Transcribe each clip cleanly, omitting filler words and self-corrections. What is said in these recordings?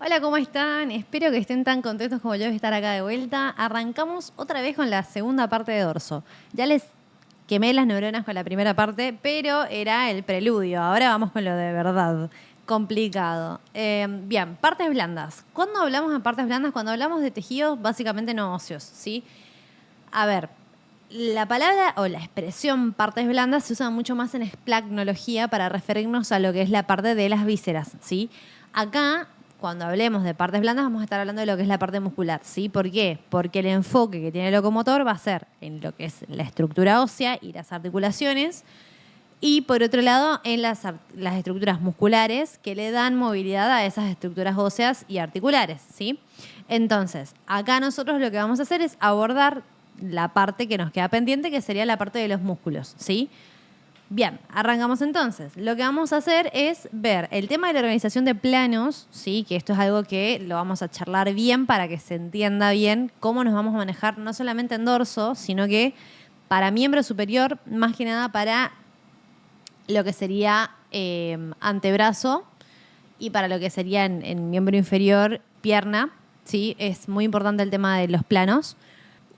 Hola, ¿cómo están? Espero que estén tan contentos como yo de estar acá de vuelta. Arrancamos otra vez con la segunda parte de dorso. Ya les quemé las neuronas con la primera parte, pero era el preludio. Ahora vamos con lo de verdad. Complicado. Bien, partes blandas. ¿Cuándo hablamos de partes blandas? Cuando hablamos de tejidos básicamente no óseos, ¿sí? A ver, la palabra o la expresión partes blandas se usa mucho más en esplagnología para referirnos a lo que es la parte de las vísceras, ¿sí? Acá, cuando hablemos de partes blandas, vamos a estar hablando de lo que es la parte muscular, ¿sí? ¿Por qué? Porque el enfoque que tiene el locomotor va a ser en lo que es la estructura ósea y las articulaciones, y por otro lado, en las estructuras musculares que le dan movilidad a esas estructuras óseas y articulares, ¿sí? Entonces, acá nosotros lo que vamos a hacer es abordar la parte que nos queda pendiente, que sería la parte de los músculos, ¿sí? Bien, arrancamos entonces. Lo que vamos a hacer es ver el tema de la organización de planos, ¿sí? Que esto es algo que lo vamos a charlar bien para que se entienda bien cómo nos vamos a manejar no solamente en dorso, sino que para miembro superior, más que nada para lo que sería antebrazo y para lo que sería en miembro inferior, pierna, ¿sí? Es muy importante el tema de los planos.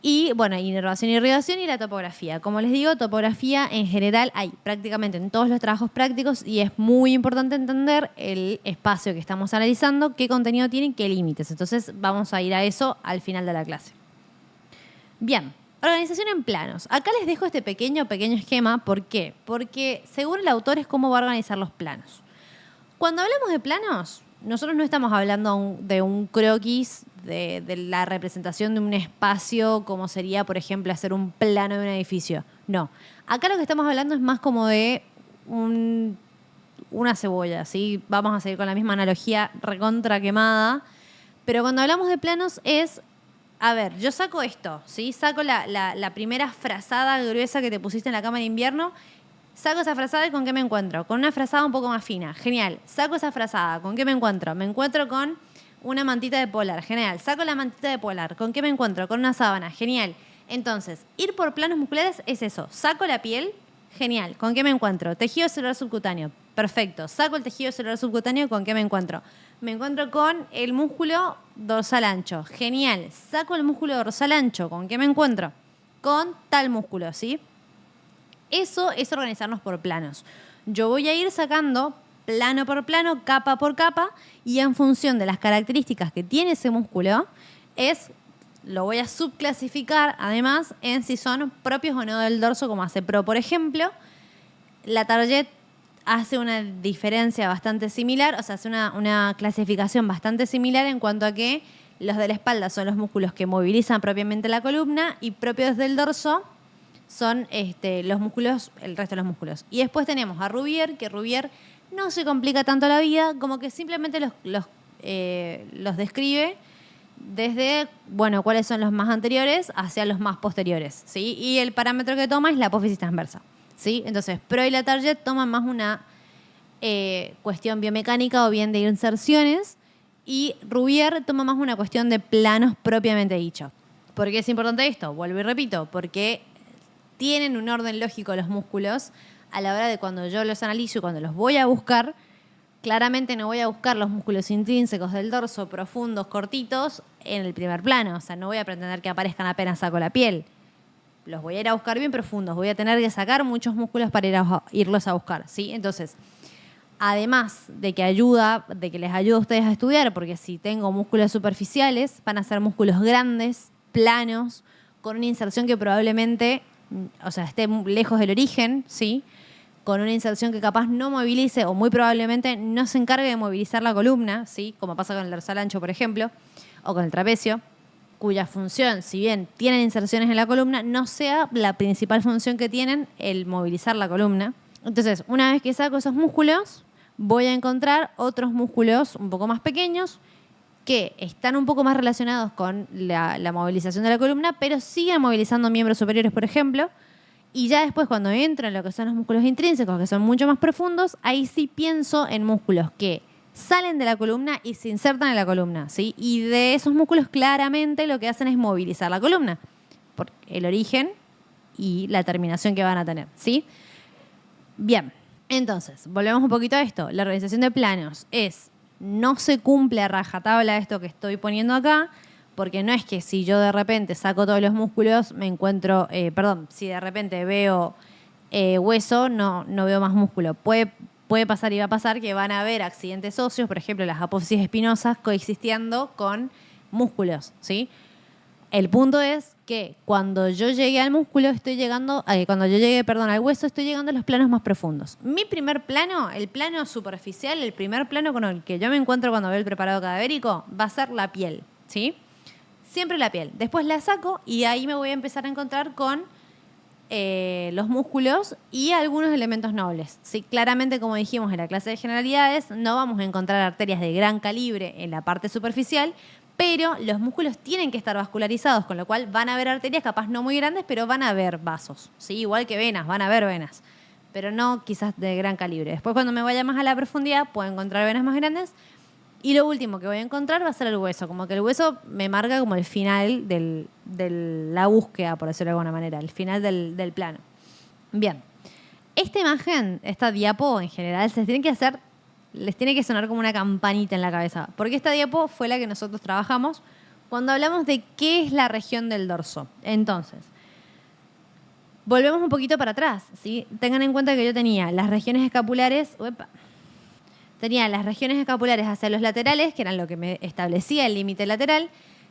Y bueno, inervación y irrigación y la topografía. Como les digo, topografía en general hay prácticamente en todos los trabajos prácticos y es muy importante entender el espacio que estamos analizando, qué contenido tiene y qué límites. Entonces vamos a ir a eso al final de la clase. Bien, organización en planos. Acá les dejo este pequeño esquema. ¿Por qué? Porque según el autor es cómo va a organizar los planos. Cuando hablamos de planos, nosotros no estamos hablando de un croquis, de la representación de un espacio, como sería, por ejemplo, hacer un plano de un edificio. No. Acá lo que estamos hablando es más como de una cebolla, ¿sí? Vamos a seguir con la misma analogía recontra quemada. Pero cuando hablamos de planos es, a ver, yo saco esto, ¿sí? Saco la primera frazada gruesa que te pusiste en la cama en invierno. Saco esa frazada y ¿con qué me encuentro? Con una frazada un poco más fina. Genial. Saco esa frazada. ¿Con qué me encuentro? Me encuentro con una mantita de polar. Genial. Saco la mantita de polar. ¿Con qué me encuentro? Con una sábana. Genial. Entonces, ir por planos musculares es eso. Saco la piel. Genial. ¿Con qué me encuentro? Tejido celular subcutáneo. Perfecto. Saco el tejido celular subcutáneo. ¿Con qué me encuentro? Me encuentro con el músculo dorsal ancho. Genial. Saco el músculo dorsal ancho. ¿Con qué me encuentro? Con tal músculo, ¿sí? Eso es organizarnos por planos. Yo voy a ir sacando plano por plano, capa por capa, y en función de las características que tiene ese músculo, lo voy a subclasificar además en si son propios o no del dorso, como hace Pro, por ejemplo. La Target hace una diferencia bastante similar, o sea, hace una clasificación bastante similar en cuanto a que los de la espalda son los músculos que movilizan propiamente la columna y propios del dorso son los músculos, el resto de los músculos. Y después tenemos a Rubier, que Rubier no se complica tanto la vida, como que simplemente los describe desde, bueno, cuáles son los más anteriores hacia los más posteriores, ¿sí? Y el parámetro que toma es la apófisis transversa, ¿sí? Entonces, Pro y la Target toman más una cuestión biomecánica o bien de inserciones, y Rubier toma más una cuestión de planos propiamente dicho. ¿Por qué es importante esto? Vuelvo y repito, porque tienen un orden lógico los músculos a la hora de cuando yo los analizo y cuando los voy a buscar. Claramente no voy a buscar los músculos intrínsecos del dorso profundos, cortitos, en el primer plano. O sea, no voy a pretender que aparezcan apenas saco la piel. Los voy a ir a buscar bien profundos. Voy a tener que sacar muchos músculos para irlos a buscar, ¿sí? Entonces, además de que les ayuda a ustedes a estudiar, porque si tengo músculos superficiales, van a ser músculos grandes, planos, con una inserción que probablemente, o sea, esté lejos del origen, ¿sí? Con una inserción que capaz no movilice o muy probablemente no se encargue de movilizar la columna, ¿sí? Como pasa con el dorsal ancho, por ejemplo, o con el trapecio, cuya función, si bien tienen inserciones en la columna, no sea la principal función que tienen el movilizar la columna. Entonces, una vez que saco esos músculos, voy a encontrar otros músculos un poco más pequeños que están un poco más relacionados con la movilización de la columna, pero siguen movilizando miembros superiores, por ejemplo. Y ya después, cuando entro en lo que son los músculos intrínsecos, que son mucho más profundos, ahí sí pienso en músculos que salen de la columna y se insertan en la columna, ¿sí? Y de esos músculos claramente lo que hacen es movilizar la columna, por el origen y la terminación que van a tener, ¿sí? Bien, entonces, volvemos un poquito a esto. La organización de planos es no se cumple a rajatabla esto que estoy poniendo acá, porque no es que si yo de repente saco todos los músculos, me encuentro, si de repente veo hueso, no veo más músculo. Puede pasar y va a pasar que van a haber accidentes óseos, por ejemplo, las apófisis espinosas coexistiendo con músculos, ¿sí? El punto es que cuando yo llegue al músculo, al hueso, estoy llegando a los planos más profundos. Mi primer plano, el plano superficial, el primer plano con el que yo me encuentro cuando veo el preparado cadavérico, va a ser la piel, ¿sí? Siempre la piel. Después la saco y ahí me voy a empezar a encontrar con los músculos y algunos elementos nobles. Sí, claramente, como dijimos en la clase de generalidades, no vamos a encontrar arterias de gran calibre en la parte superficial, pero los músculos tienen que estar vascularizados, con lo cual van a haber arterias capaz no muy grandes, pero van a haber vasos. ¿Sí? Igual que venas, van a haber venas, pero no quizás de gran calibre. Después, cuando me vaya más a la profundidad, puedo encontrar venas más grandes. Y lo último que voy a encontrar va a ser el hueso. Como que el hueso me marca como el final de la búsqueda, por decirlo de alguna manera, el final del plano. Bien. Esta imagen, esta diapo en general, les tiene que sonar como una campanita en la cabeza. Porque esta diapo fue la que nosotros trabajamos cuando hablamos de qué es la región del dorso. Entonces, volvemos un poquito para atrás, ¿sí? Tengan en cuenta que yo tenía las regiones escapulares. Tenía las regiones escapulares hacia los laterales, que eran lo que me establecía el límite lateral.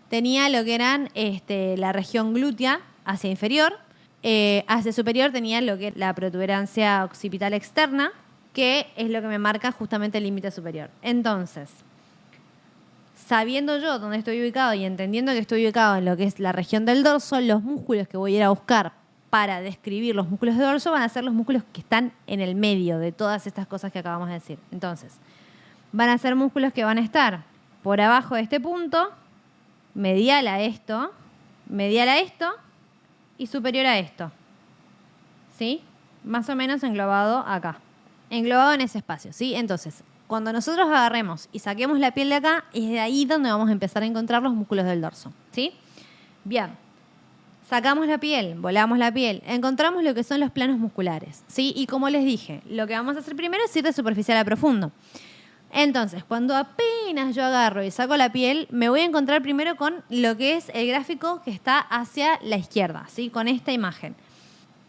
Tenía lo que eran la región glútea hacia inferior. Hacia superior tenía lo que es la protuberancia occipital externa, que es lo que me marca justamente el límite superior. Entonces, sabiendo yo dónde estoy ubicado y entendiendo que estoy ubicado en lo que es la región del dorso, los músculos que voy a ir a buscar para describir los músculos de dorso van a ser los músculos que están en el medio de todas estas cosas que acabamos de decir. Entonces, van a ser músculos que van a estar por abajo de este punto, medial a esto y superior a esto. ¿Sí? Más o menos englobado acá. Englobado en ese espacio, ¿sí? Entonces, cuando nosotros agarremos y saquemos la piel de acá, es de ahí donde vamos a empezar a encontrar los músculos del dorso, ¿sí? Bien. Sacamos la piel, volamos la piel, encontramos lo que son los planos musculares, ¿sí? Y como les dije, lo que vamos a hacer primero es ir de superficial a profundo. Entonces, cuando apenas yo agarro y saco la piel, me voy a encontrar primero con lo que es el gráfico que está hacia la izquierda, ¿sí? Con esta imagen.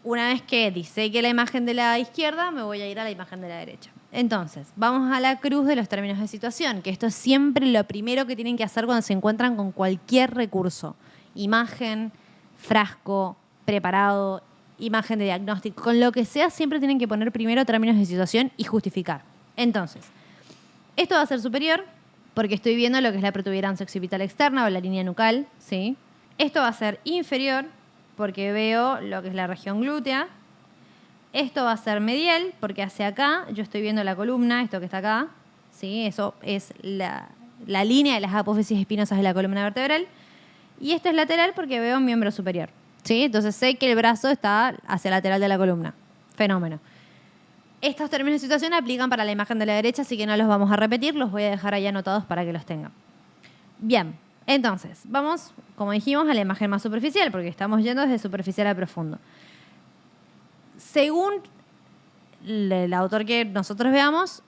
Una vez que diseque la imagen de la izquierda, me voy a ir a la imagen de la derecha. Entonces, vamos a la cruz de los términos de situación, que esto es siempre lo primero que tienen que hacer cuando se encuentran con cualquier recurso. Imagen, frasco, preparado, imagen de diagnóstico, con lo que sea, siempre tienen que poner primero términos de situación y justificar. Entonces, esto va a ser superior, porque estoy viendo lo que es la protuberancia occipital externa o la línea nucal, ¿sí? Esto va a ser inferior, porque veo lo que es la región glútea. Esto va a ser medial, porque hacia acá yo estoy viendo la columna, esto que está acá, ¿sí? Eso es la línea de las apófisis espinosas de la columna vertebral. Y esto es lateral porque veo un miembro superior, ¿sí? Entonces sé que el brazo está hacia el lateral de la columna. Fenómeno. Estos términos de situación aplican para la imagen de la derecha, así que no los vamos a repetir, los voy a dejar ahí anotados para que los tengan. Bien, entonces, vamos, como dijimos, a la imagen más superficial, porque estamos yendo desde superficial a profundo. Según el autor que nosotros veamos,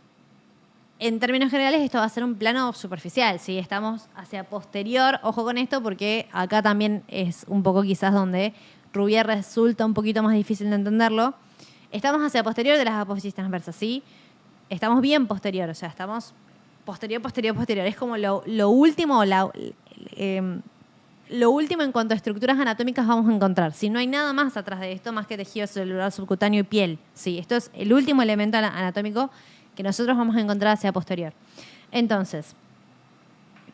en términos generales esto va a ser un plano superficial, ¿sí? Estamos hacia posterior, ojo con esto porque acá también es un poco quizás donde Rouvier resulta un poquito más difícil de entenderlo. Estamos hacia posterior de las apófisis transversas, ¿sí? Estamos bien posterior, o sea, estamos posterior. Es como lo último en cuanto a estructuras anatómicas vamos a encontrar. Si no hay nada más atrás de esto, más que tejido celular subcutáneo y piel, ¿sí? Esto es el último elemento anatómico que nosotros vamos a encontrar hacia posterior. Entonces,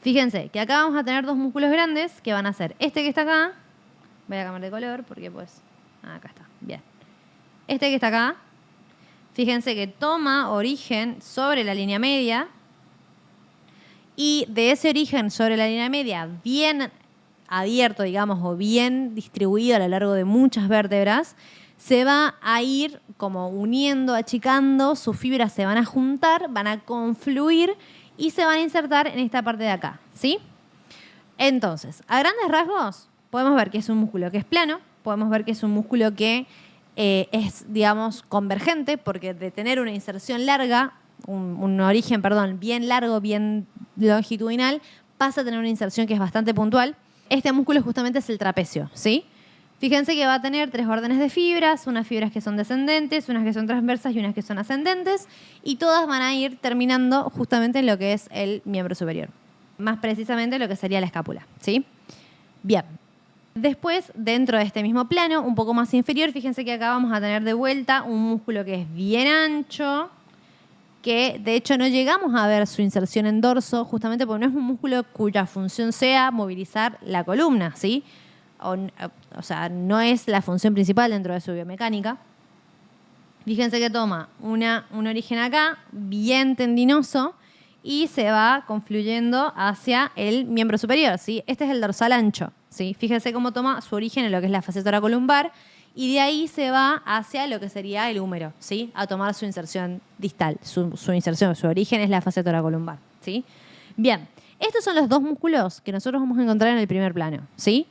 fíjense que acá vamos a tener dos músculos grandes que van a ser este que está acá. Voy a cambiar de color porque pues... acá está, bien. Este que está acá, fíjense que toma origen sobre la línea media y de ese origen sobre la línea media bien abierto, digamos, o bien distribuido a lo largo de muchas vértebras, se va a ir como uniendo, achicando, sus fibras se van a juntar, van a confluir y se van a insertar en esta parte de acá, ¿sí? Entonces, a grandes rasgos, podemos ver que es un músculo que es plano, podemos ver que es un músculo que es, digamos, convergente, porque de tener una inserción larga, un origen, perdón, bien largo, bien longitudinal, pasa a tener una inserción que es bastante puntual. Este músculo justamente es el trapecio, ¿sí? Fíjense que va a tener 3 órdenes de fibras, unas fibras que son descendentes, unas que son transversas y unas que son ascendentes, y todas van a ir terminando justamente en lo que es el miembro superior. Más precisamente lo que sería la escápula, ¿sí? Bien. Después, dentro de este mismo plano, un poco más inferior, fíjense que acá vamos a tener de vuelta un músculo que es bien ancho, que de hecho no llegamos a ver su inserción en dorso, justamente porque no es un músculo cuya función sea movilizar la columna, ¿sí? O sea, no es la función principal dentro de su biomecánica. Fíjense que toma un origen acá, bien tendinoso, y se va confluyendo hacia el miembro superior, ¿sí? Este es el dorsal ancho, ¿sí? Fíjense cómo toma su origen en lo que es la faceta oracolumbar, y de ahí se va hacia lo que sería el húmero, ¿sí? A tomar su inserción distal. Su origen es la faceta oracolumbar, ¿sí? Bien, estos son los 2 músculos que nosotros vamos a encontrar en el primer plano, ¿sí?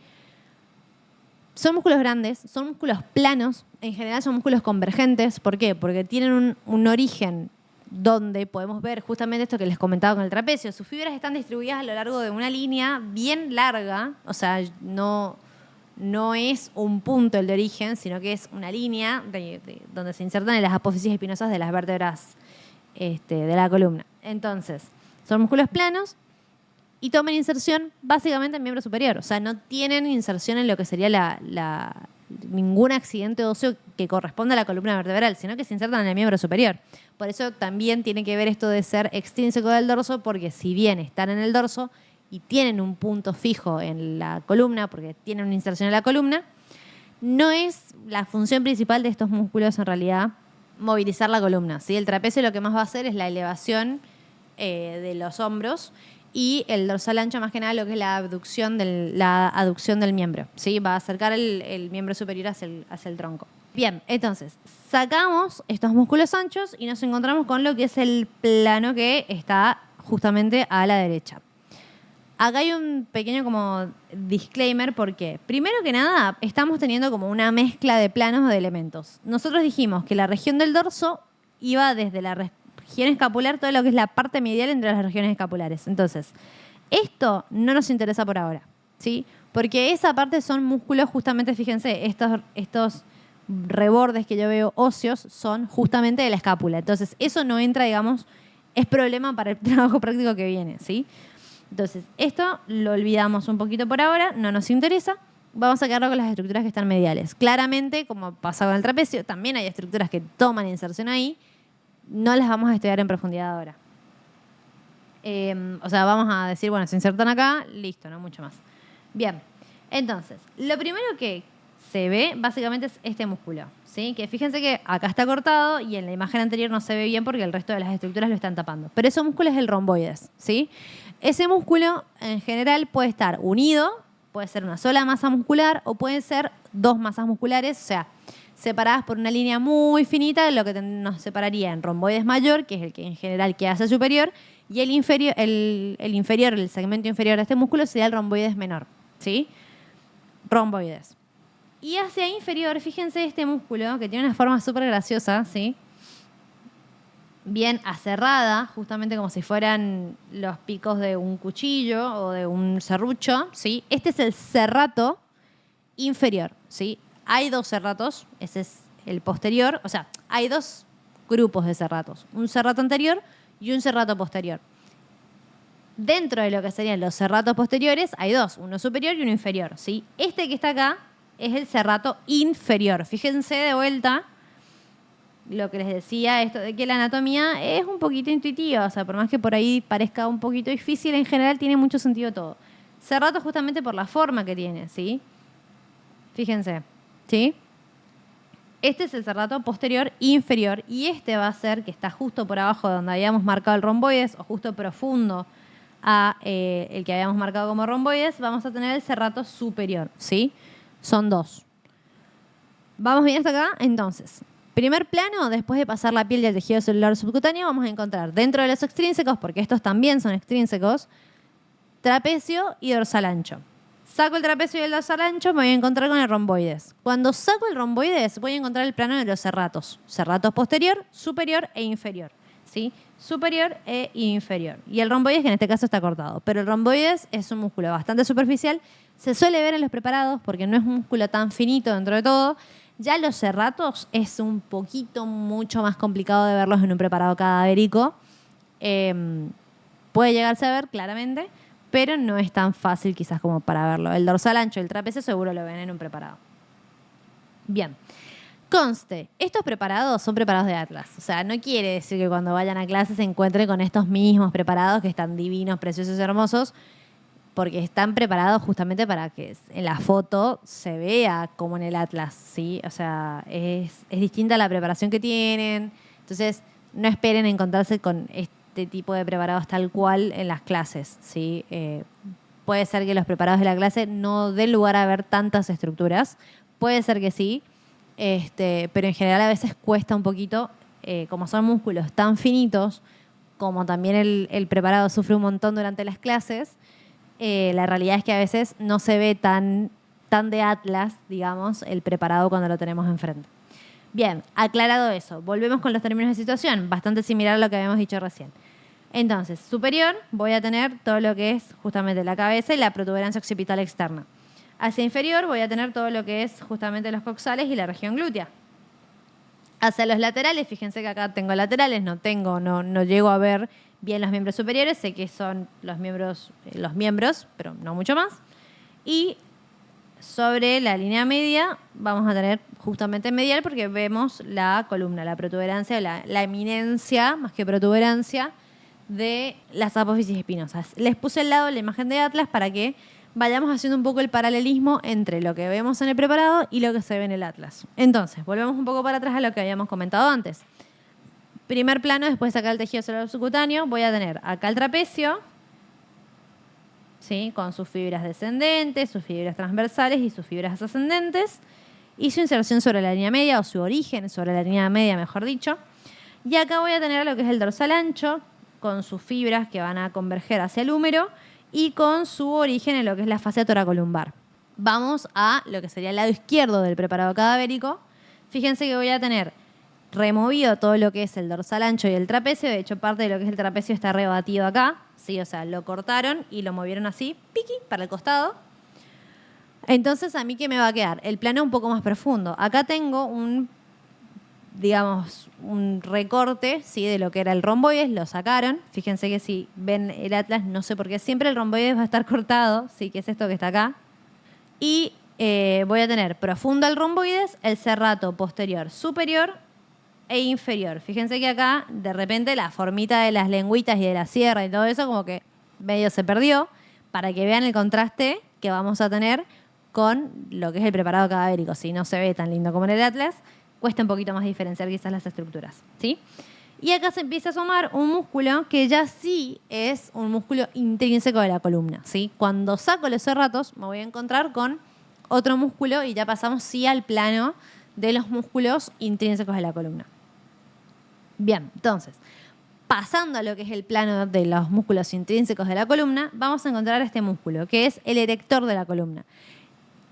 Son músculos grandes, son músculos planos, en general son músculos convergentes. ¿Por qué? Porque tienen un origen donde podemos ver justamente esto que les comentaba con el trapecio. Sus fibras están distribuidas a lo largo de una línea bien larga, o sea, no es un punto el de origen, sino que es una línea donde se insertan en las apófisis espinosas de las vértebras de la columna. Entonces, son músculos planos y toman inserción básicamente en miembro superior. O sea, no tienen inserción en lo que sería ningún accidente óseo que corresponda a la columna vertebral, sino que se insertan en el miembro superior. Por eso también tiene que ver esto de ser extrínseco del dorso, porque si bien están en el dorso y tienen un punto fijo en la columna, porque tienen una inserción en la columna, no es la función principal de estos músculos en realidad movilizar la columna, ¿sí? El trapecio lo que más va a hacer es la elevación de los hombros, y el dorsal ancho más que nada lo que es la aducción del miembro, ¿sí? Va a acercar el miembro superior hacia el tronco. Bien, entonces, sacamos estos músculos anchos y nos encontramos con lo que es el plano que está justamente a la derecha. Acá hay un pequeño como disclaimer porque, primero que nada, estamos teniendo como una mezcla de planos o de elementos. Nosotros dijimos que la región del dorso iba desde la región escapular, todo lo que es la parte medial entre las regiones escapulares. Entonces, esto no nos interesa por ahora, ¿sí? Porque esa parte son músculos, justamente, fíjense, estos rebordes que yo veo óseos son justamente de la escápula. Entonces, eso no entra, digamos, es problema para el trabajo práctico que viene, ¿sí? Entonces, esto lo olvidamos un poquito por ahora, no nos interesa. Vamos a quedarnos con las estructuras que están mediales. Claramente, como pasa con el trapecio, también hay estructuras que toman inserción ahí. No las vamos a estudiar en profundidad ahora. O sea, vamos a decir, bueno, se insertan acá, listo, no mucho más. Bien, entonces, lo primero que se ve básicamente es este músculo, ¿sí? Que fíjense que acá está cortado y en la imagen anterior no se ve bien porque el resto de las estructuras lo están tapando. Pero ese músculo es el romboides, ¿sí? Ese músculo en general puede estar unido, puede ser una sola masa muscular o pueden ser 2 masas musculares, o sea, separadas por una línea muy finita, lo que nos separaría en romboides mayor, que es el que en general que hace superior, y el inferior, el segmento inferior de este músculo sería el romboides menor, ¿sí? Romboides. Y hacia inferior, fíjense este músculo que tiene una forma súper graciosa, ¿sí? Bien aserrada, justamente como si fueran los picos de un cuchillo o de un serrucho, ¿sí? Este es el serrato inferior, ¿sí? Hay 2 serratos, ese es el posterior, o sea, hay 2 grupos de serratos, un serrato anterior y un serrato posterior. Dentro de lo que serían los serratos posteriores hay 2, uno superior y uno inferior, ¿sí? Este que está acá es el serrato inferior. Fíjense de vuelta lo que les decía, esto de que la anatomía es un poquito intuitiva, o sea, por más que por ahí parezca un poquito difícil, en general tiene mucho sentido todo. Serrato justamente por la forma que tiene, ¿sí? Fíjense, ¿sí? Este es el serrato posterior inferior y este va a ser que está justo por abajo de donde habíamos marcado el romboides o justo profundo a el que habíamos marcado como romboides. Vamos a tener el serrato superior, ¿sí? Son 2. ¿Vamos bien hasta acá? Entonces, primer plano, después de pasar la piel y el tejido celular subcutáneo, vamos a encontrar dentro de los extrínsecos, porque estos también son extrínsecos, trapecio y dorsal ancho. Saco el trapecio y el dorsal ancho, me voy a encontrar con el romboides. Cuando saco el romboides, voy a encontrar el plano de los serratos. Serratos posterior, superior e inferior. ¿sí? Superior e inferior. Y el romboides, que en este caso está cortado. Pero el romboides es un músculo bastante superficial. Se suele ver en los preparados porque no es un músculo tan finito dentro de todo. Ya los serratos es un poquito mucho más complicado de verlos en un preparado cadavérico. Puede llegarse a ver claramente, pero no es tan fácil quizás como para verlo. El dorsal ancho y el trapecio seguro lo ven en un preparado. Bien. Conste, estos preparados son preparados de Atlas. O sea, no quiere decir que cuando vayan a clase se encuentren con estos mismos preparados que están divinos, preciosos, hermosos, porque están preparados justamente para que en la foto se vea como en el Atlas, ¿sí? O sea, es distinta la preparación que tienen. Entonces, no esperen encontrarse con este tipo de preparados tal cual en las clases, ¿sí? Puede ser que los preparados de la clase no den lugar a ver tantas estructuras. Puede ser que sí. Pero en general a veces cuesta un poquito, como son músculos tan finitos, como también el preparado sufre un montón durante las clases, la realidad es que a veces no se ve tan de Atlas, digamos, el preparado cuando lo tenemos enfrente. Bien, aclarado eso, volvemos con los términos de situación, bastante similar a lo que habíamos dicho recién. Entonces, superior, voy a tener todo lo que es justamente la cabeza y la protuberancia occipital externa. Hacia inferior voy a tener todo lo que es justamente los coxales y la región glútea. Hacia los laterales, fíjense que acá tengo laterales, no llego a ver bien los miembros superiores, sé que son los miembros, pero no mucho más. Y sobre la línea media vamos a tener justamente medial porque vemos la columna, la protuberancia, la eminencia, más que protuberancia, de las apófisis espinosas. Les puse al lado la imagen de Atlas para que vayamos haciendo un poco el paralelismo entre lo que vemos en el preparado y lo que se ve en el Atlas. Entonces, volvemos un poco para atrás a lo que habíamos comentado antes. Primer plano, después de sacar el tejido celular subcutáneo, voy a tener acá el trapecio, ¿sí? Con sus fibras descendentes, sus fibras transversales y sus fibras ascendentes, y su inserción sobre la línea media, o su origen sobre la línea media, mejor dicho. Y acá voy a tener lo que es el dorsal ancho, con sus fibras que van a converger hacia el húmero, y con su origen en lo que es la fascia toracolumbar. Vamos a lo que sería el lado izquierdo del preparado cadavérico. Fíjense que voy a tener removido todo lo que es el dorsal ancho y el trapecio. De hecho, parte de lo que es el trapecio está rebatido acá, ¿sí? O sea, lo cortaron y lo movieron así, piqui, para el costado. Entonces, ¿a mí qué me va a quedar? El plano un poco más profundo. Acá tengo un recorte, ¿sí? De lo que era el romboides, lo sacaron. Fíjense que si ven el Atlas, no sé por qué siempre el romboides va a estar cortado, ¿sí? Que es esto que está acá. Y voy a tener profundo el romboides, el serrato posterior superior e inferior. Fíjense que acá, de repente, la formita de las lengüitas y de la sierra y todo eso como que medio se perdió, para que vean el contraste que vamos a tener con lo que es el preparado cadavérico. Si no se ve tan lindo como en el Atlas, cuesta un poquito más diferenciar quizás las estructuras, ¿sí? Y acá se empieza a asomar un músculo que ya sí es un músculo intrínseco de la columna, ¿sí? Cuando saco los serratos me voy a encontrar con otro músculo y ya pasamos sí al plano de los músculos intrínsecos de la columna. Bien, entonces, pasando a lo que es el plano de los músculos intrínsecos de la columna, vamos a encontrar este músculo, que es el erector de la columna.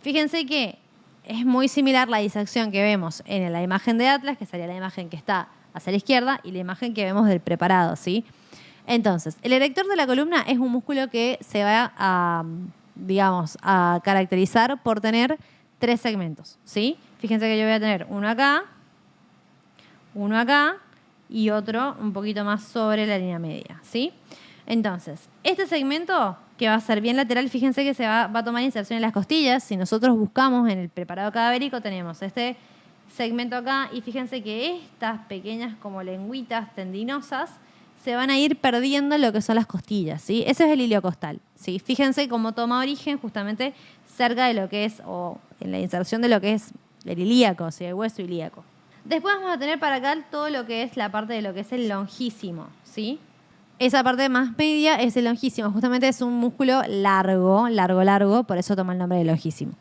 Fíjense que es muy similar la disección que vemos en la imagen de Atlas, que sería la imagen que está hacia la izquierda, y la imagen que vemos del preparado, ¿sí? Entonces, el erector de la columna es un músculo que se va a, digamos, a caracterizar por tener 3 segmentos, ¿sí? Fíjense que yo voy a tener uno acá y otro un poquito más sobre la línea media, ¿sí? Entonces, este segmento que va a ser bien lateral, fíjense que va a tomar inserción en las costillas. Si nosotros buscamos en el preparado cadavérico, tenemos este segmento acá y fíjense que estas pequeñas como lengüitas tendinosas se van a ir perdiendo lo que son las costillas, ¿sí? Ese es el ilio costal, ¿sí? Fíjense cómo toma origen justamente cerca de lo que es, o en la inserción de lo que es el ilíaco, ¿sí? El hueso ilíaco. Después vamos a tener para acá todo lo que es la parte de lo que es el longísimo, ¿sí? Esa parte más media es el longísimo. Justamente es un músculo largo, por eso toma el nombre de longísimo.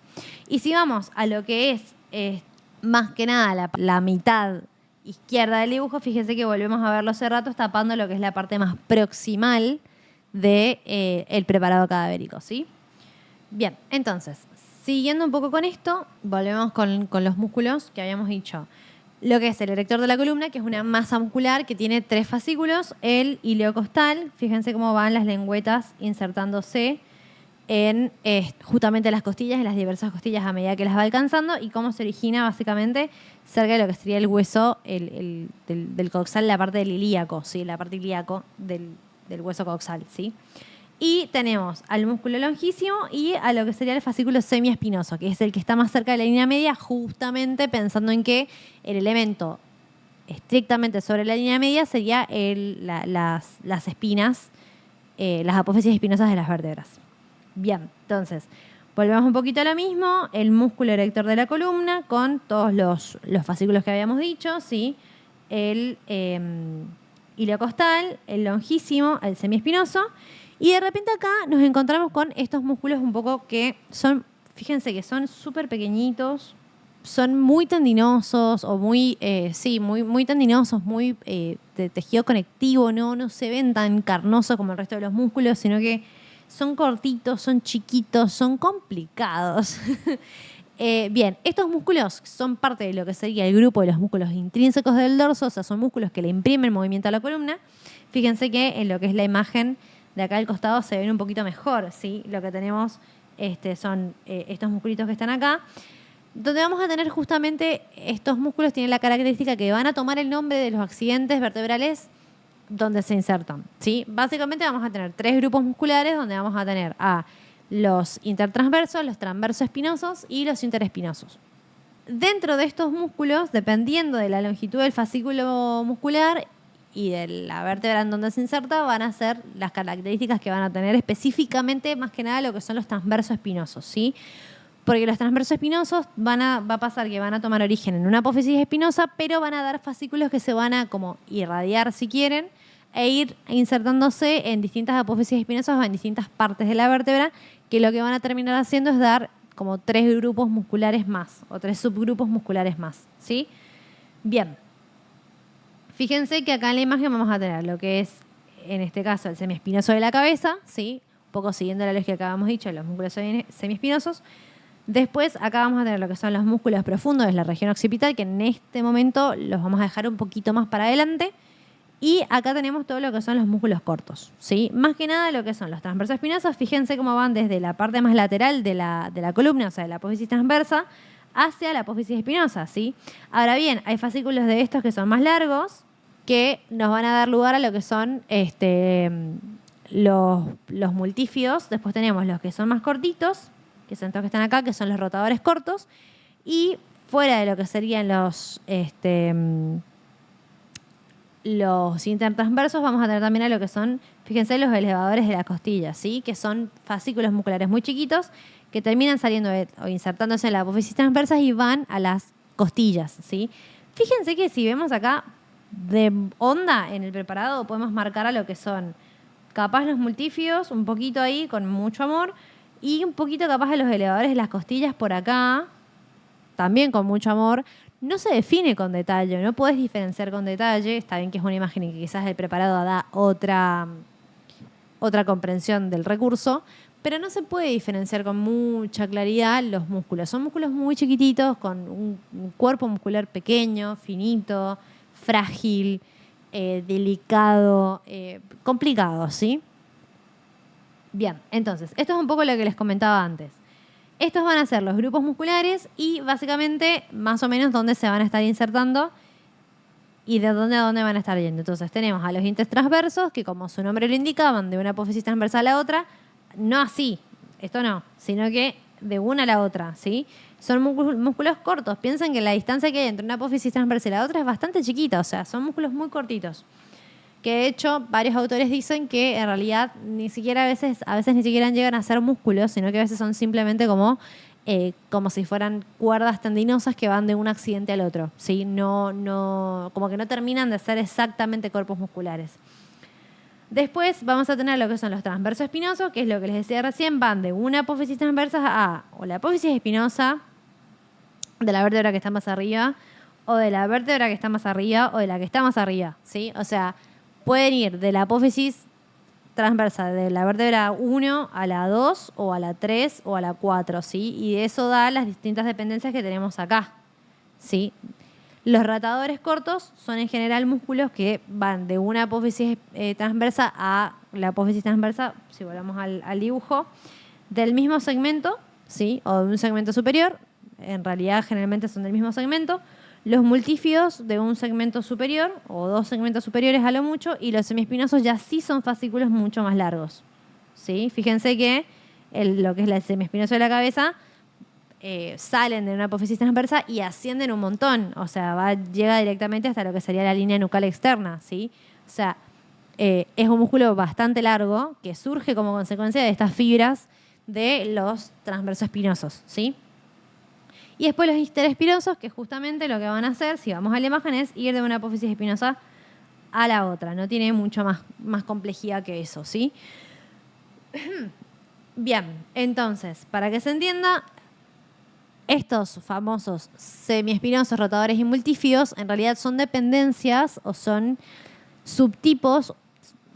Y si vamos a lo que es más que nada la mitad izquierda del dibujo, fíjense que volvemos a ver los serratos tapando lo que es la parte más proximal del preparado cadavérico, ¿sí? Bien, entonces, siguiendo un poco con esto, volvemos con los músculos que habíamos dicho. lo que es el erector de la columna, que es una masa muscular que tiene 3 fascículos, el ileocostal, fíjense cómo van las lengüetas insertándose en justamente las costillas, en las diversas costillas a medida que las va alcanzando, y cómo se origina básicamente cerca de lo que sería el hueso del coxal, la parte del ilíaco, ¿sí? La parte ilíaco del hueso coxal, ¿sí? Y tenemos al músculo longísimo y a lo que sería el fascículo semiespinoso, que es el que está más cerca de la línea media, justamente pensando en que el elemento estrictamente sobre la línea media sería las espinas, las apófisis espinosas de las vértebras. Bien, entonces, volvemos un poquito a lo mismo, el músculo erector de la columna con todos los fascículos que habíamos dicho, ¿sí? El ileocostal, el longísimo, el semiespinoso. Y de repente acá nos encontramos con estos músculos un poco que son, fíjense que son súper pequeñitos, son muy tendinosos o muy tendinosos, muy de tejido conectivo, no se ven tan carnosos como el resto de los músculos, sino que son cortitos, son chiquitos, son complicados. Bien, estos músculos son parte de lo que sería el grupo de los músculos intrínsecos del dorso, o sea, son músculos que le imprimen movimiento a la columna. Fíjense que en lo que es la imagen de acá al costado se ven un poquito mejor, ¿sí? Lo que tenemos son estos musculitos que están acá, donde vamos a tener justamente estos músculos tienen la característica que van a tomar el nombre de los accidentes vertebrales donde se insertan, ¿sí? Básicamente vamos a tener 3 grupos musculares donde vamos a tener a los intertransversos, los transversoespinosos y los interespinosos. Dentro de estos músculos, dependiendo de la longitud del fascículo muscular y de la vértebra en donde se inserta, van a ser las características que van a tener específicamente, más que nada, lo que son los transversoespinosos, ¿sí? Porque los transversoespinosos va a pasar que van a tomar origen en una apófisis espinosa, pero van a dar fascículos que se van a como irradiar, si quieren, e ir insertándose en distintas apófisis espinosas o en distintas partes de la vértebra, que lo que van a terminar haciendo es dar como 3 grupos musculares más, o 3 subgrupos musculares más, ¿sí? Bien. Fíjense que acá en la imagen vamos a tener lo que es, en este caso, el semiespinoso de la cabeza, ¿sí? Un poco siguiendo la lógica que habíamos dicho, los músculos semiespinosos. Después acá vamos a tener lo que son los músculos profundos de la región occipital, que en este momento los vamos a dejar un poquito más para adelante. Y acá tenemos todo lo que son los músculos cortos, ¿sí? Más que nada lo que son los transversoespinosos. Fíjense cómo van desde la parte más lateral de la columna, o sea, de la apófisis transversa, hacia la apófisis espinosa, ¿sí? Ahora bien, hay fascículos de estos que son más largos, que nos van a dar lugar a lo que son los multífidos. Después tenemos los que son más cortitos, que son estos que están acá, que son los rotadores cortos. Y fuera de lo que serían los intertransversos, vamos a tener también a lo que son, fíjense, los elevadores de la costilla, ¿sí? Que son fascículos musculares muy chiquitos que terminan saliendo o insertándose en la apófisis transversa y van a las costillas, ¿sí? Fíjense que si vemos acá de onda en el preparado podemos marcar a lo que son capaz los multífidos, un poquito ahí con mucho amor, y un poquito capaz a los elevadores de las costillas por acá, también con mucho amor. No se define con detalle, no puedes diferenciar con detalle. Está bien que es una imagen y que quizás el preparado da otra comprensión del recurso, pero no se puede diferenciar con mucha claridad los músculos. Son músculos muy chiquititos, con un cuerpo muscular pequeño, finito, frágil, delicado, complicado, ¿sí? Bien, entonces, esto es un poco lo que les comentaba antes. Estos van a ser los grupos musculares y básicamente más o menos dónde se van a estar insertando y de dónde a dónde van a estar yendo. Entonces tenemos a los intertransversos, que como su nombre lo indica, van de una apófisis transversal a la otra, no así, esto no, sino que de una a la otra, ¿sí? Son músculos cortos. Piensen que la distancia que hay entre una apófisis transversal y la otra es bastante chiquita, o sea, son músculos muy cortitos. Que de hecho varios autores dicen que en realidad ni siquiera a veces ni siquiera llegan a ser músculos, sino que a veces son simplemente como si fueran cuerdas tendinosas que van de un accidente al otro, ¿sí? Como que no terminan de ser exactamente cuerpos musculares. Después vamos a tener lo que son los transversos espinosos, que es lo que les decía recién, van de una apófisis transversa a o la apófisis espinosa de la vértebra que está más arriba, o de la vértebra que está más arriba, o de la que está más arriba, ¿sí? O sea, pueden ir de la apófisis transversa de la vértebra 1 a la 2 o a la 3 o a la 4, ¿sí? Y eso da las distintas dependencias que tenemos acá, ¿sí? Los rotadores cortos son en general músculos que van de una apófisis transversa a la apófisis transversa, si volvamos al dibujo, del mismo segmento, ¿sí? O de un segmento superior. En realidad generalmente son del mismo segmento. Los multífidos de un segmento superior o dos segmentos superiores a lo mucho, y los semiespinosos ya sí son fascículos mucho más largos, ¿sí? Fíjense que lo que es el semiespinoso de la cabeza salen de una apófisis transversa y ascienden un montón. O sea, llega directamente hasta lo que sería la línea nucal externa, ¿sí? O sea, es un músculo bastante largo que surge como consecuencia de estas fibras de los transversos espinosos, ¿sí? Y después los interespinosos, que justamente lo que van a hacer, si vamos a la imagen, es ir de una apófisis espinosa a la otra. No tiene mucho más complejidad que eso, ¿sí? Bien, entonces, para que se entienda, estos famosos semiespinosos, rotadores y multífidos, en realidad son dependencias o son subtipos,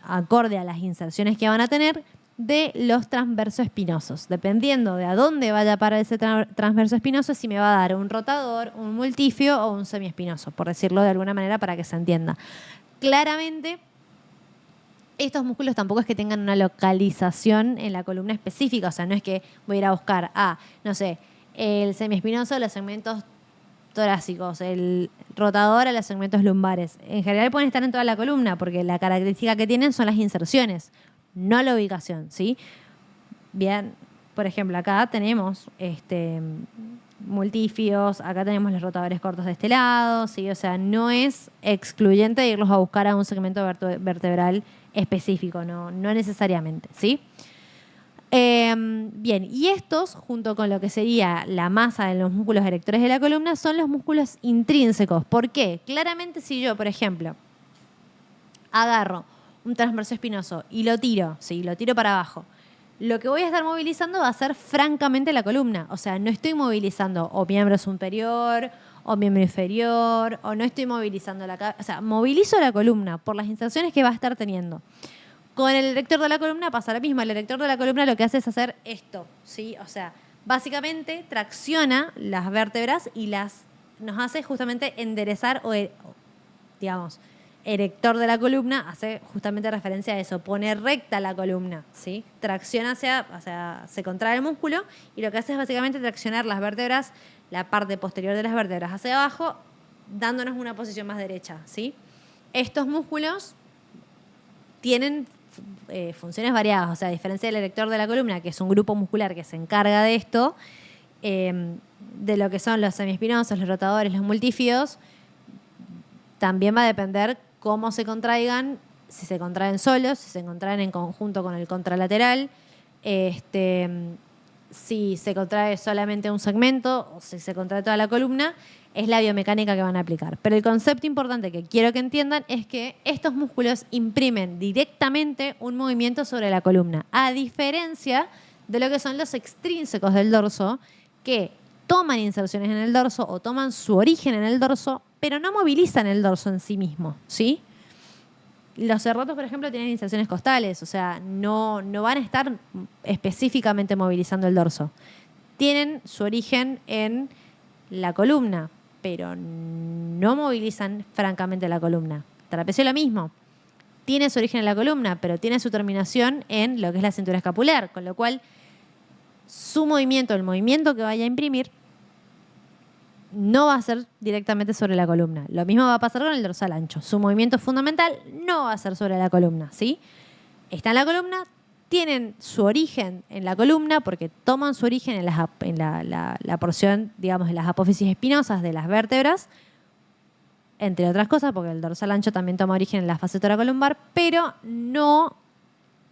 acorde a las inserciones que van a tener, de los transversos espinosos. Dependiendo de a dónde vaya para ese transverso espinoso, si me va a dar un rotador, un multífido o un semiespinoso, por decirlo de alguna manera para que se entienda. Claramente, estos músculos tampoco es que tengan una localización en la columna específica, o sea, no es que voy a ir a buscar no sé, el semiespinoso, los segmentos torácicos, el rotador a los segmentos lumbares. En general pueden estar en toda la columna porque la característica que tienen son las inserciones, no la ubicación, ¿sí? Bien, por ejemplo, acá tenemos multífidos, acá tenemos los rotadores cortos de este lado, ¿sí? O sea, no es excluyente irlos a buscar a un segmento vertebral específico, no necesariamente, ¿sí? Bien, y estos, junto con lo que sería la masa de los músculos erectores de la columna, son los músculos intrínsecos. ¿Por qué? Claramente si yo, por ejemplo, agarro un transverso espinoso y lo tiro, sí, lo tiro para abajo, lo que voy a estar movilizando va a ser francamente la columna. O sea, no estoy movilizando o miembro superior o miembro inferior, o no estoy movilizando la cabeza. O sea, movilizo la columna por las inserciones que va a estar teniendo. Con el erector de la columna pasa lo mismo. El erector de la columna lo que hace es hacer esto, ¿sí? O sea, básicamente tracciona las vértebras y nos hace justamente enderezar digamos, erector de la columna hace justamente referencia a eso, pone recta la columna, ¿sí? Tracciona se contrae el músculo y lo que hace es básicamente traccionar las vértebras, la parte posterior de las vértebras hacia abajo, dándonos una posición más derecha, ¿sí? Estos músculos tienen funciones variadas, o sea, a diferencia del erector de la columna, que es un grupo muscular que se encarga de esto, de lo que son los semiespinosos, los rotadores, los multífidos, también va a depender cómo se contraigan, si se contraen solos, si se contraen en conjunto con el contralateral, si se contrae solamente un segmento o si se contrae toda la columna, es la biomecánica que van a aplicar. Pero el concepto importante que quiero que entiendan es que estos músculos imprimen directamente un movimiento sobre la columna, a diferencia de lo que son los extrínsecos del dorso, que toman inserciones en el dorso o toman su origen en el dorso, pero no movilizan el dorso en sí mismo, ¿sí? Los cerrotos, por ejemplo, tienen inserciones costales, o sea, no van a estar específicamente movilizando el dorso. Tienen su origen en la columna, pero no movilizan francamente la columna. Trapecio lo mismo. Tiene su origen en la columna, pero tiene su terminación en lo que es la cintura escapular, con lo cual su movimiento, el movimiento que vaya a imprimir, no va a ser directamente sobre la columna. Lo mismo va a pasar con el dorsal ancho. Su movimiento fundamental no va a ser sobre la columna, ¿sí? Está en la columna, tienen su origen en la columna porque toman su origen en la porción, digamos, de las apófisis espinosas de las vértebras, entre otras cosas, porque el dorsal ancho también toma origen en la fase toracolumbar, pero no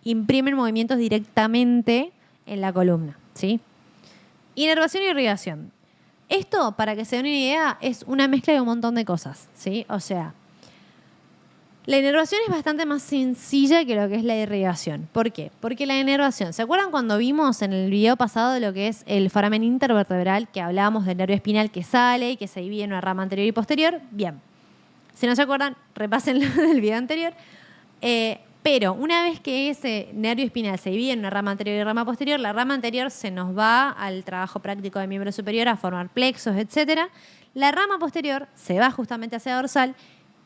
imprimen movimientos directamente en la columna, ¿sí? Inervación y irrigación. Esto, para que se den una idea, es una mezcla de un montón de cosas, ¿sí? O sea, la inervación es bastante más sencilla que lo que es la irrigación. ¿Por qué? Porque la inervación, ¿se acuerdan cuando vimos en el video pasado lo que es el foramen intervertebral, que hablábamos del nervio espinal que sale y que se divide en una rama anterior y posterior? Bien. Si no se acuerdan, repásenlo del video anterior. Pero una vez que ese nervio espinal se divide en una rama anterior y rama posterior, la rama anterior se nos va al trabajo práctico del miembro superior a formar plexos, etc. La rama posterior se va justamente hacia dorsal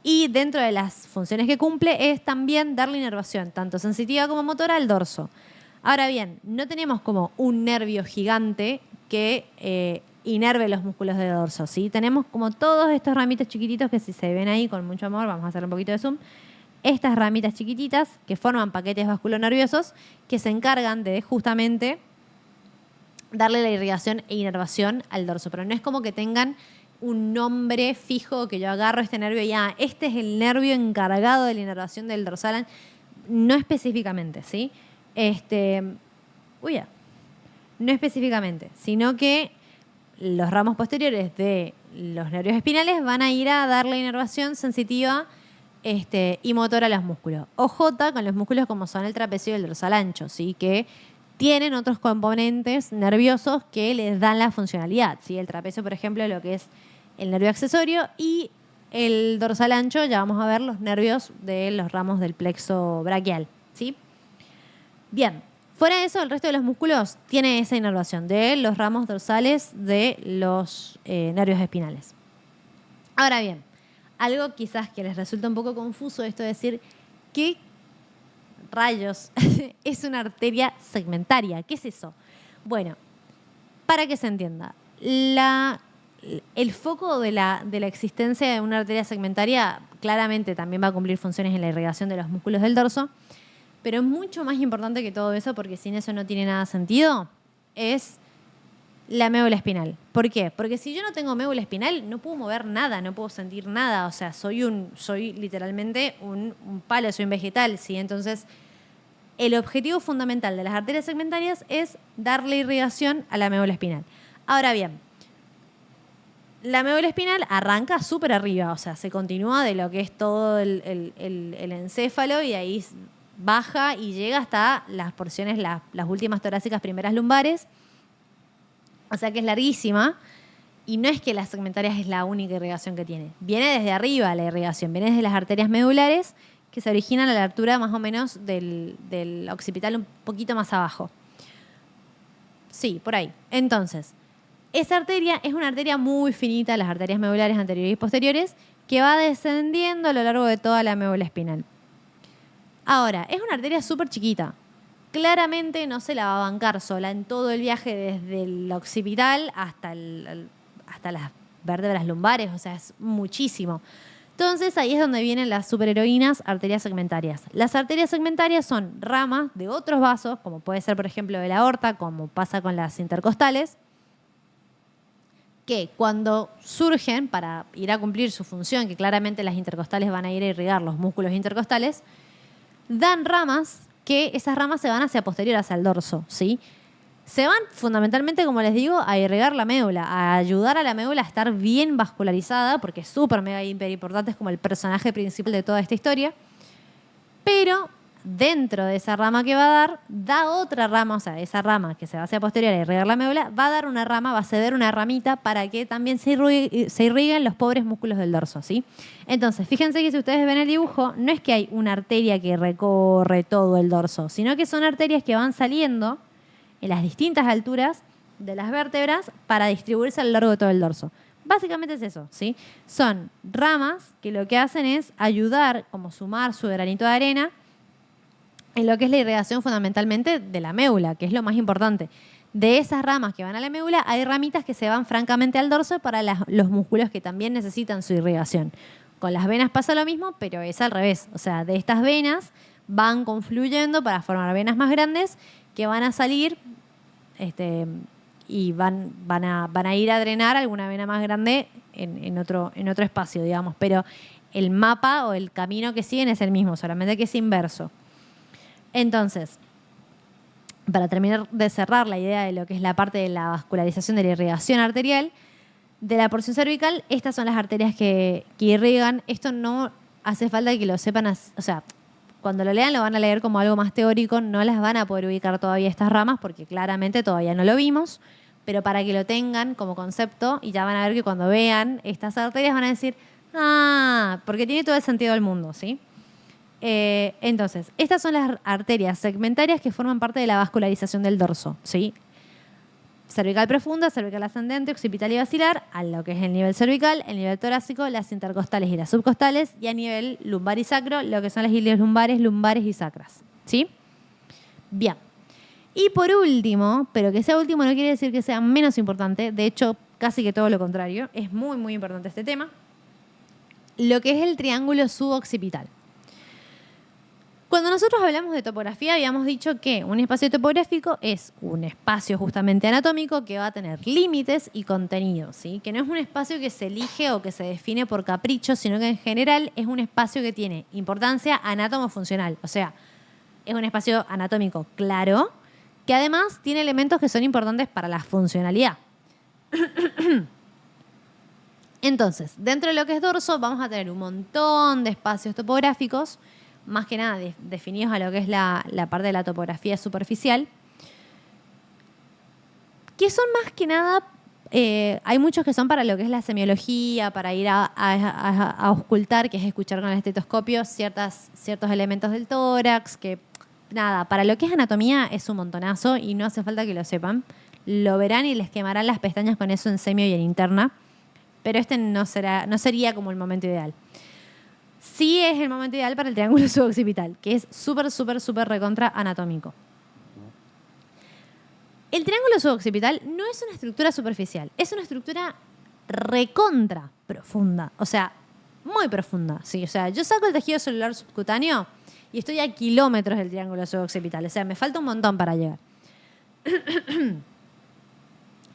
y dentro de las funciones que cumple es también darle inervación, tanto sensitiva como motora, al dorso. Ahora bien, no tenemos como un nervio gigante que inerve los músculos del dorso, ¿sí? Tenemos como todos estos ramitos chiquititos que si se ven ahí con mucho amor, vamos a hacer un poquito de zoom, estas ramitas chiquititas que forman paquetes vasculonerviosos que se encargan de justamente darle la irrigación e inervación al dorso. Pero no es como que tengan un nombre fijo que yo agarro este nervio y este es el nervio encargado de la inervación del dorsal. No específicamente, ¿sí? No específicamente, sino que los ramos posteriores de los nervios espinales van a ir a darle inervación sensitiva y motora a los músculos. OJ con los músculos como son el trapecio y el dorsal ancho, ¿sí? Que tienen otros componentes nerviosos que les dan la funcionalidad, ¿sí? El trapecio, por ejemplo, lo que es el nervio accesorio, y el dorsal ancho, ya vamos a ver los nervios de los ramos del plexo braquial, ¿sí? Bien, fuera de eso, el resto de los músculos tiene esa inervación de los ramos dorsales de los nervios espinales. Ahora bien, algo quizás que les resulta un poco confuso esto de decir, ¿qué rayos es una arteria segmentaria? ¿Qué es eso? Bueno, para que se entienda, el foco de la existencia de una arteria segmentaria claramente también va a cumplir funciones en la irrigación de los músculos del dorso, pero mucho más importante que todo eso, porque sin eso no tiene nada sentido, es la médula espinal. ¿Por qué? Porque si yo no tengo médula espinal, no puedo mover nada, no puedo sentir nada. O sea, soy literalmente un palo, soy un vegetal, ¿sí? Entonces, el objetivo fundamental de las arterias segmentarias es darle irrigación a la médula espinal. Ahora bien, la médula espinal arranca súper arriba, o sea, se continúa de lo que es todo el encéfalo y ahí baja y llega hasta las porciones, las últimas torácicas, primeras lumbares. O sea que es larguísima y no es que las segmentarias es la única irrigación que tiene. Viene desde arriba la irrigación, viene desde las arterias medulares que se originan a la altura más o menos del occipital, un poquito más abajo. Sí, por ahí. Entonces, esa arteria es una arteria muy finita, las arterias medulares anteriores y posteriores, que va descendiendo a lo largo de toda la médula espinal. Ahora, es una arteria súper chiquita. Claramente no se la va a bancar sola en todo el viaje desde el occipital hasta las vértebras lumbares, o sea, es muchísimo. Entonces ahí es donde vienen las superheroínas arterias segmentarias. Las arterias segmentarias son ramas de otros vasos, como puede ser, por ejemplo, de la aorta, como pasa con las intercostales, que cuando surgen para ir a cumplir su función, que claramente las intercostales van a ir a irrigar los músculos intercostales, dan ramas que esas ramas se van hacia posterior, hacia el dorso, ¿sí? Se van fundamentalmente, como les digo, a irrigar la médula, a ayudar a la médula a estar bien vascularizada, porque es súper, mega, hiper importante, es como el personaje principal de toda esta historia. Pero dentro de esa rama que va a dar, da otra rama, o sea, esa rama que se va hacia posterior a irrigar la médula, va a dar una rama, va a ceder una ramita para que también se irriguen los pobres músculos del dorso, ¿sí? Entonces, fíjense que si ustedes ven el dibujo, no es que hay una arteria que recorre todo el dorso, sino que son arterias que van saliendo en las distintas alturas de las vértebras para distribuirse a lo largo de todo el dorso. Básicamente es eso, ¿sí? Son ramas que lo que hacen es ayudar, como sumar su granito de arena, en lo que es la irrigación fundamentalmente de la médula, que es lo más importante. De esas ramas que van a la médula, hay ramitas que se van francamente al dorso para los músculos que también necesitan su irrigación. Con las venas pasa lo mismo, pero es al revés. O sea, de estas venas van confluyendo para formar venas más grandes que van a salir y van a ir a drenar alguna vena más grande en otro espacio, digamos. Pero el mapa o el camino que siguen es el mismo, solamente que es inverso. Entonces, para terminar de cerrar la idea de lo que es la parte de la vascularización de la irrigación arterial, de la porción cervical, estas son las arterias que irrigan. Esto no hace falta que lo sepan, o sea, cuando lo lean lo van a leer como algo más teórico, no las van a poder ubicar todavía estas ramas porque claramente todavía no lo vimos, pero para que lo tengan como concepto y ya van a ver que cuando vean estas arterias van a decir, porque tiene todo el sentido del mundo, ¿sí? Entonces, estas son las arterias segmentarias que forman parte de la vascularización del dorso, ¿sí? Cervical profunda, cervical ascendente, occipital y basilar, a lo que es el nivel cervical, el nivel torácico, las intercostales y las subcostales, y a nivel lumbar y sacro, lo que son las ilios lumbares, lumbares y sacras, ¿sí? Bien. Y por último, pero que sea último no quiere decir que sea menos importante, de hecho, casi que todo lo contrario, es muy, muy importante este tema, lo que es el triángulo suboccipital. Cuando nosotros hablamos de topografía, habíamos dicho que un espacio topográfico es un espacio justamente anatómico que va a tener límites y contenido, ¿sí? Que no es un espacio que se elige o que se define por capricho, sino que en general es un espacio que tiene importancia anátomo-funcional. O sea, es un espacio anatómico claro, que además tiene elementos que son importantes para la funcionalidad. Entonces, dentro de lo que es dorso, vamos a tener un montón de espacios topográficos, más que nada definidos a lo que es la parte de la topografía superficial, que son más que nada, hay muchos que son para lo que es la semiología, para ir a auscultar, que es escuchar con el estetoscopio ciertos elementos del tórax, que nada, para lo que es anatomía es un montonazo y no hace falta que lo sepan. Lo verán y les quemarán las pestañas con eso en semio y en interna, pero este no sería como el momento ideal. Sí es el momento ideal para el triángulo suboccipital, que es súper, súper, súper recontra anatómico. El triángulo suboccipital no es una estructura superficial, es una estructura recontra profunda, o sea, muy profunda. Sí, o sea, yo saco el tejido celular subcutáneo y estoy a kilómetros del triángulo suboccipital, o sea, me falta un montón para llegar.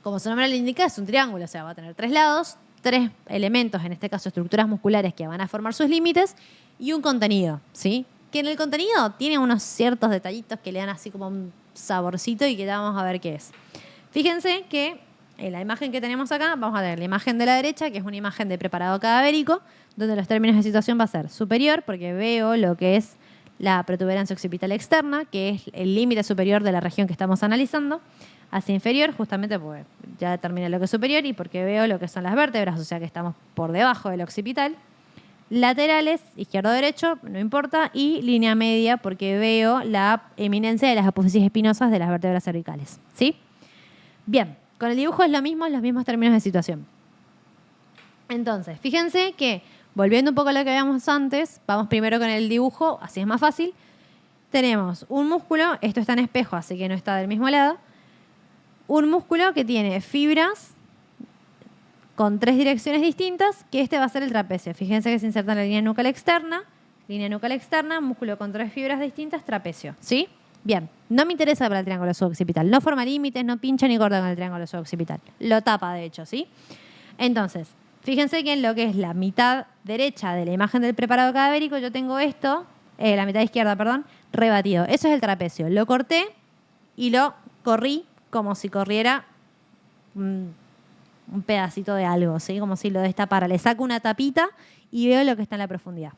Como su nombre le indica, es un triángulo, o sea, va a tener 3 lados, 3 elementos, en este caso estructuras musculares que van a formar sus límites y un contenido, ¿sí? Que en el contenido tiene unos ciertos detallitos que le dan así como un saborcito y que ya vamos a ver qué es. Fíjense que en la imagen que tenemos acá, vamos a ver la imagen de la derecha, que es una imagen de preparado cadavérico, donde los términos de situación va a ser superior, porque veo lo que es la protuberancia occipital externa, que es el límite superior de la región que estamos analizando, hacia inferior, justamente porque ya determiné lo que es superior y porque veo lo que son las vértebras, o sea que estamos por debajo del occipital. Laterales, izquierdo-derecho, no importa, y línea media porque veo la eminencia de las apófisis espinosas de las vértebras cervicales, ¿sí? Bien, con el dibujo es lo mismo, los mismos términos de situación. Entonces, fíjense que, volviendo un poco a lo que habíamos antes, vamos primero con el dibujo, así es más fácil. Tenemos un músculo, esto está en espejo, así que no está del mismo lado. Un músculo que tiene fibras con 3 direcciones distintas, que este va a ser el trapecio. Fíjense que se inserta en la línea nucal externa, músculo con 3 fibras distintas, trapecio, ¿sí? Bien, no me interesa para el triángulo suboccipital, no forma límites, no pincha ni corta con el triángulo suboccipital, lo tapa de hecho, ¿sí? Entonces, fíjense que en lo que es la mitad derecha de la imagen del preparado cadavérico, yo tengo esto, la mitad izquierda, perdón, rebatido. Eso es el trapecio. Lo corté y lo corrí como si corriera un pedacito de algo, ¿sí? Como si lo destapara. Le saco una tapita y veo lo que está en la profundidad.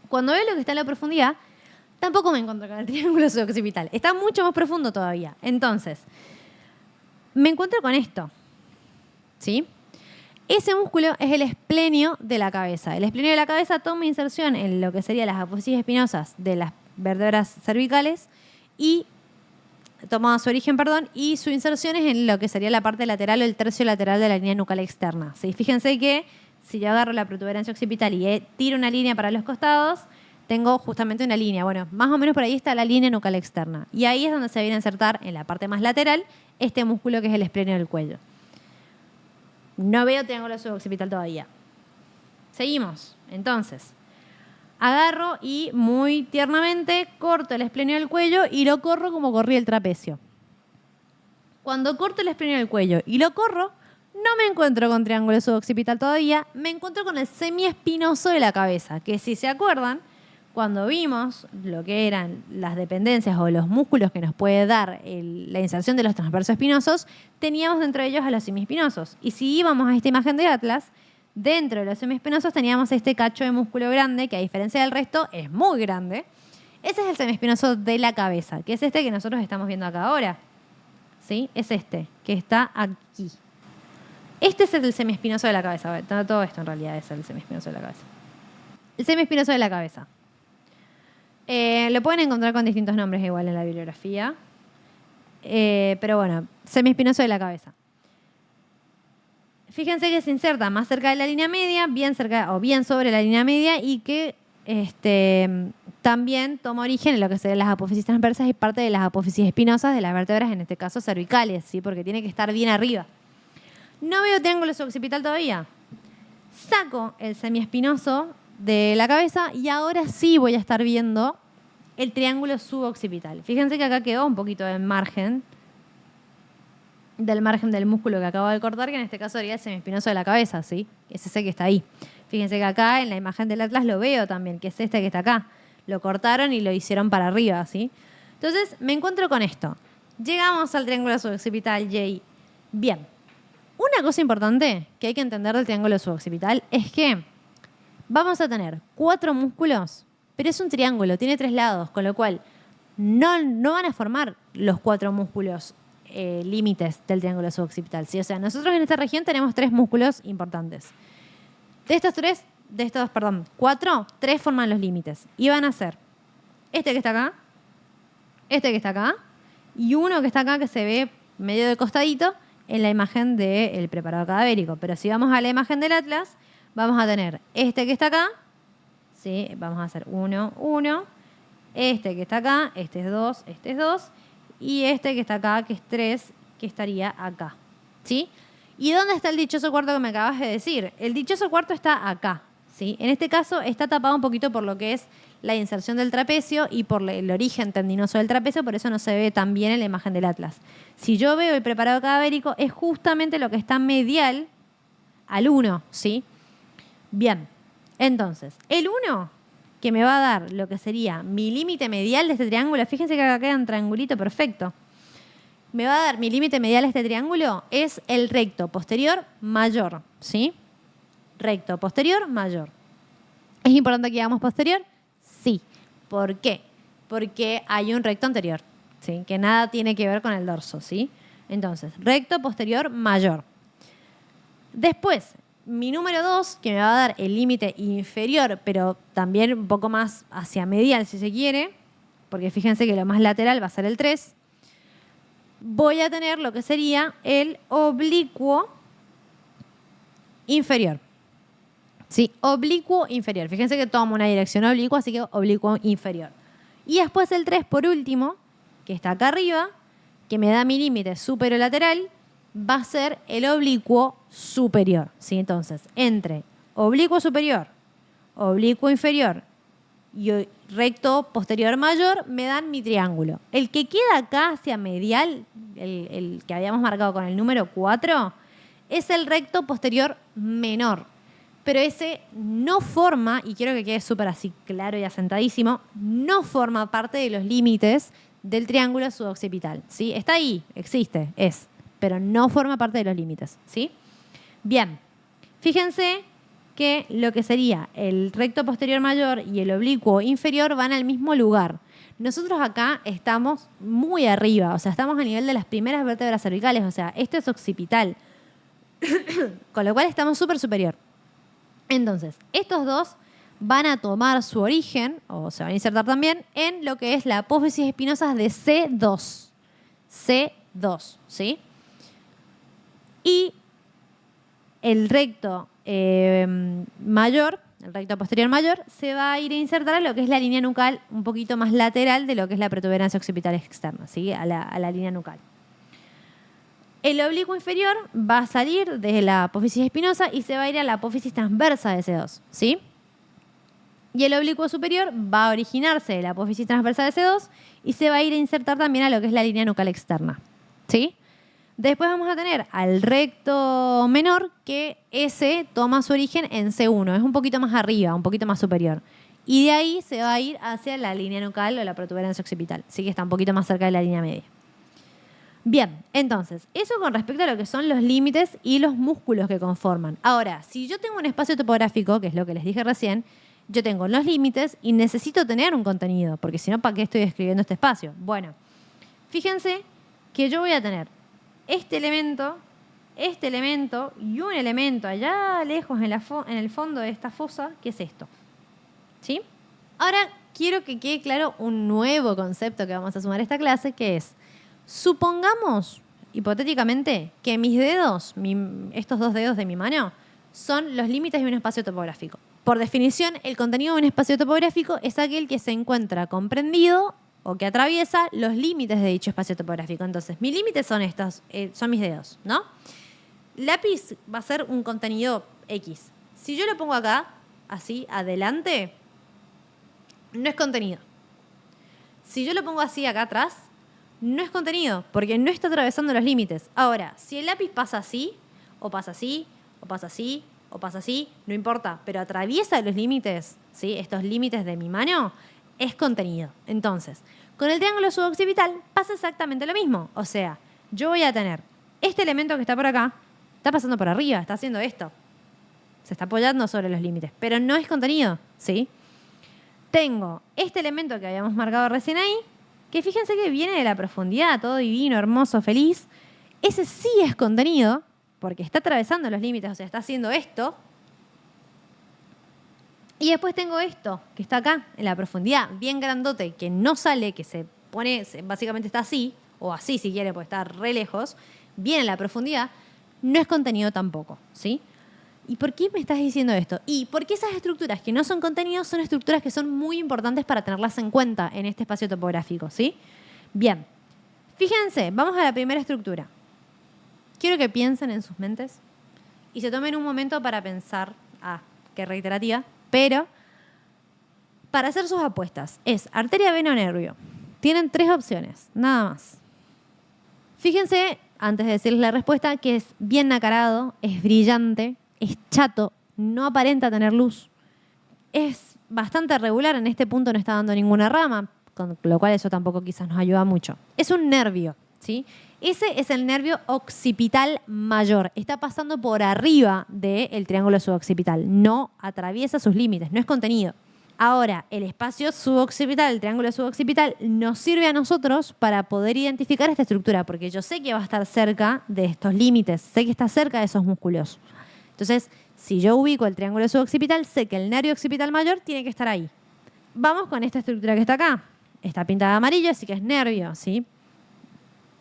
Cuando veo lo que está en la profundidad, tampoco me encuentro con el triángulo suboccipital. Está mucho más profundo todavía. Entonces, me encuentro con esto, ¿sí? Ese músculo es el esplenio de la cabeza. El esplenio de la cabeza toma inserción en lo que serían las apófisis espinosas de las vértebras cervicales y toma su origen, y su inserción es en lo que sería la parte lateral o el tercio lateral de la línea nucal externa. ¿Sí? Fíjense que si yo agarro la protuberancia occipital y tiro una línea para los costados, tengo justamente una línea. Bueno, más o menos por ahí está la línea nucal externa. Y ahí es donde se viene a insertar en la parte más lateral este músculo que es el esplenio del cuello. No veo triángulo suboccipital todavía. Seguimos. Entonces, agarro y muy tiernamente corto el esplenio del cuello y lo corro como corrí el trapecio. Cuando corto el esplenio del cuello y lo corro, no me encuentro con triángulo suboccipital todavía, me encuentro con el semiespinoso de la cabeza, que si se acuerdan, cuando vimos lo que eran las dependencias o los músculos que nos puede dar la inserción de los transversos espinosos, teníamos dentro de ellos a los semiespinosos. Y si íbamos a esta imagen de Atlas, dentro de los semiespinosos teníamos este cacho de músculo grande, que a diferencia del resto es muy grande. Ese es el semiespinoso de la cabeza, que es este que nosotros estamos viendo acá ahora. ¿Sí? Es este, que está aquí. Este es el semiespinoso de la cabeza. Todo esto en realidad es el semiespinoso de la cabeza. El semiespinoso de la cabeza. Lo pueden encontrar con distintos nombres igual en la bibliografía. Pero bueno, semiespinoso de la cabeza. Fíjense que se inserta más cerca de la línea media, bien cerca o bien sobre la línea media y que también toma origen en lo que serían las apófisis transversas y parte de las apófisis espinosas de las vértebras, en este caso cervicales, ¿sí? Porque tiene que estar bien arriba. No veo triángulo suboccipital todavía. Saco el semiespinoso de la cabeza y ahora sí voy a estar viendo el triángulo suboccipital. Fíjense que acá quedó un poquito de margen del músculo que acabo de cortar, que en este caso sería el semiespinoso de la cabeza, ¿sí? Es ese que está ahí. Fíjense que acá en la imagen del atlas lo veo también, que es este que está acá. Lo cortaron y lo hicieron para arriba, ¿sí? Entonces me encuentro con esto. Llegamos al triángulo suboccipital, J. Bien. Una cosa importante que hay que entender del triángulo suboccipital es que vamos a tener 4 músculos, pero es un triángulo, tiene 3 lados, con lo cual no van a formar los 4 músculos límites del triángulo suboccipital, ¿sí? O sea, nosotros en esta región tenemos 3 músculos importantes. De estos 4, 3 forman los límites. Y van a ser este que está acá, este que está acá, y uno que está acá que se ve medio de costadito en la imagen del preparado cadavérico. Pero si vamos a la imagen del atlas, vamos a tener este que está acá, ¿sí? Vamos a hacer 1, 1, este que está acá, este es 2, y este que está acá, que es 3, que estaría acá, ¿sí? ¿Y dónde está el dichoso cuarto que me acabas de decir? El dichoso cuarto está acá, ¿sí? En este caso está tapado un poquito por lo que es la inserción del trapecio y por el origen tendinoso del trapecio, por eso no se ve tan bien en la imagen del atlas. Si yo veo el preparado cadavérico, es justamente lo que está medial al 1, ¿sí? Bien, entonces, el 1 que me va a dar lo que sería mi límite medial de este triángulo, fíjense que acá queda un triangulito perfecto. Me va a dar mi límite medial a este triángulo es el recto posterior mayor, ¿sí? Recto posterior mayor. ¿Es importante que hagamos posterior? Sí. ¿Por qué? Porque hay un recto anterior, ¿sí? Que nada tiene que ver con el dorso, ¿sí? Entonces, recto posterior mayor. Después, mi número 2, que me va a dar el límite inferior, pero también un poco más hacia medial, si se quiere, porque fíjense que lo más lateral va a ser el 3. Voy a tener lo que sería el oblicuo inferior. Sí, oblicuo inferior. Fíjense que toma una dirección oblicua, así que oblicuo inferior. Y después el 3, por último, que está acá arriba, que me da mi límite superolateral, va a ser el oblicuo superior, ¿sí? Entonces, entre oblicuo superior, oblicuo inferior y recto posterior mayor me dan mi triángulo. El que queda acá hacia medial, el que habíamos marcado con el número 4, es el recto posterior menor. Pero ese no forma, y quiero que quede súper así claro y asentadísimo, no forma parte de los límites del triángulo suboccipital, ¿sí? Está ahí, existe, pero no forma parte de los límites, ¿sí? Bien, fíjense que lo que sería el recto posterior mayor y el oblicuo inferior van al mismo lugar. Nosotros acá estamos muy arriba, o sea, estamos a nivel de las primeras vértebras cervicales, o sea, esto es occipital, con lo cual estamos súper superior. Entonces, estos dos van a tomar su origen, o se van a insertar también, en lo que es la apófisis espinosas de C2. C2, ¿sí? Y el recto mayor, el recto posterior mayor, se va a ir a insertar a lo que es la línea nucal un poquito más lateral de lo que es la protuberancia occipital externa, ¿sí? A la línea nucal. El oblicuo inferior va a salir desde la apófisis espinosa y se va a ir a la apófisis transversa de C2, ¿sí? Y el oblicuo superior va a originarse de la apófisis transversa de C2 y se va a ir a insertar también a lo que es la línea nucal externa, ¿sí? Después vamos a tener al recto menor, que ese toma su origen en C1, es un poquito más arriba, un poquito más superior. Y de ahí se va a ir hacia la línea nucal o la protuberancia occipital, así que está un poquito más cerca de la línea media. Bien, entonces, eso con respecto a lo que son los límites y los músculos que conforman. Ahora, si yo tengo un espacio topográfico, que es lo que les dije recién, yo tengo los límites y necesito tener un contenido, porque si no, ¿para qué estoy escribiendo este espacio? Bueno, fíjense que yo voy a tener este elemento y un elemento allá lejos en el fondo de esta fosa, que es esto, ¿sí? Ahora, quiero que quede claro un nuevo concepto que vamos a sumar a esta clase, que es, supongamos, hipotéticamente, que mis dedos, estos 2 dedos de mi mano, son los límites de un espacio topográfico. Por definición, el contenido de un espacio topográfico es aquel que se encuentra comprendido o que atraviesa los límites de dicho espacio topográfico. Entonces, mis límites son estos, son mis dedos, ¿no? Lápiz va a ser un contenido X. Si yo lo pongo acá, así, adelante, no es contenido. Si yo lo pongo así acá atrás, no es contenido, porque no está atravesando los límites. Ahora, si el lápiz pasa así, o pasa así, o pasa así, o pasa así, no importa, pero atraviesa los límites, ¿sí? Estos límites de mi mano, es contenido. Entonces, con el triángulo suboccipital pasa exactamente lo mismo. O sea, yo voy a tener este elemento que está por acá, está pasando por arriba, está haciendo esto. Se está apoyando sobre los límites, pero no es contenido, ¿sí? Tengo este elemento que habíamos marcado recién ahí, que fíjense que viene de la profundidad, todo divino, hermoso, feliz. Ese sí es contenido, porque está atravesando los límites, o sea, está haciendo esto. Y después tengo esto, que está acá, en la profundidad, bien grandote, que no sale, que se pone, básicamente está así, o así si quiere, porque está re lejos, bien en la profundidad, no es contenido tampoco, ¿sí? ¿Y por qué me estás diciendo esto? Y porque esas estructuras que no son contenidos son estructuras que son muy importantes para tenerlas en cuenta en este espacio topográfico, ¿sí? Bien, fíjense, vamos a la primera estructura. Quiero que piensen en sus mentes y se tomen un momento para pensar, qué reiterativa, pero para hacer sus apuestas. Es arteria, vena o nervio. Tienen 3 opciones, nada más. Fíjense, antes de decirles la respuesta, que es bien nacarado, es brillante, es chato, no aparenta tener luz. Es bastante regular, en este punto no está dando ninguna rama, con lo cual eso tampoco quizás nos ayuda mucho. Es un nervio, ¿sí? Ese es el nervio occipital mayor. Está pasando por arriba del triángulo suboccipital. No atraviesa sus límites, no es contenido. Ahora, el espacio suboccipital, el triángulo suboccipital, nos sirve a nosotros para poder identificar esta estructura, porque yo sé que va a estar cerca de estos límites, sé que está cerca de esos músculos. Entonces, si yo ubico el triángulo suboccipital, sé que el nervio occipital mayor tiene que estar ahí. Vamos con esta estructura que está acá. Está pintada de amarillo, así que es nervio, ¿sí?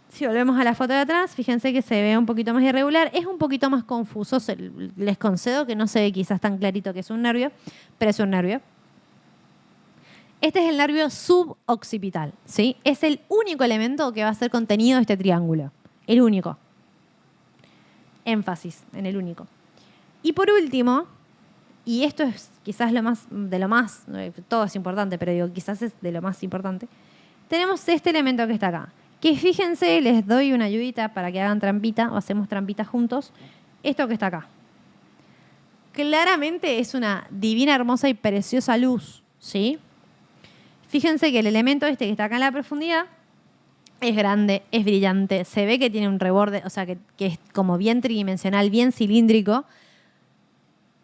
Si volvemos a la foto de atrás, fíjense que se ve un poquito más irregular. Es un poquito más confuso, les concedo que no se ve quizás tan clarito que es un nervio, pero es un nervio. Este es el nervio suboccipital, ¿sí? Es el único elemento que va a ser contenido de este triángulo. El único. Énfasis en el único. Y por último, y esto es quizás todo es importante, pero digo, quizás es de lo más importante, tenemos este elemento que está acá. Que fíjense, les doy una ayudita para que hagan trampita, o hacemos trampita juntos. Esto que está acá. Claramente es una divina, hermosa y preciosa luz, ¿sí? Fíjense que el elemento este que está acá en la profundidad es grande, es brillante, se ve que tiene un reborde, o sea, que es como bien tridimensional, bien cilíndrico.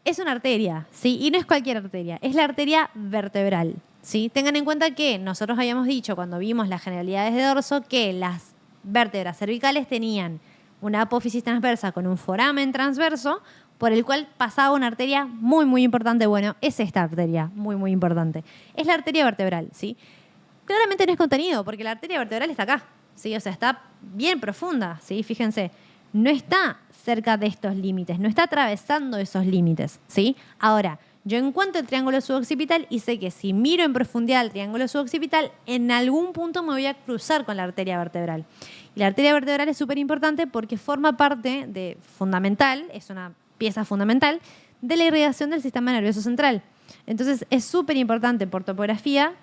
Es una arteria, ¿sí? Y no es cualquier arteria, es la arteria vertebral, ¿sí? Tengan en cuenta que nosotros habíamos dicho cuando vimos las generalidades de dorso que las vértebras cervicales tenían una apófisis transversa con un foramen transverso por el cual pasaba una arteria muy, muy importante. Bueno, es esta arteria muy, muy importante. Es la arteria vertebral, ¿sí? Claramente no es contenido porque la arteria vertebral está acá, ¿sí? O sea, está bien profunda, ¿sí? Fíjense, no está cerca de estos límites, no está atravesando esos límites, ¿sí? Ahora, yo encuentro el triángulo suboccipital y sé que si miro en profundidad el triángulo suboccipital, en algún punto me voy a cruzar con la arteria vertebral. Y la arteria vertebral es súper importante porque forma parte es una pieza fundamental de la irrigación del sistema nervioso central. Entonces, es súper importante por topografía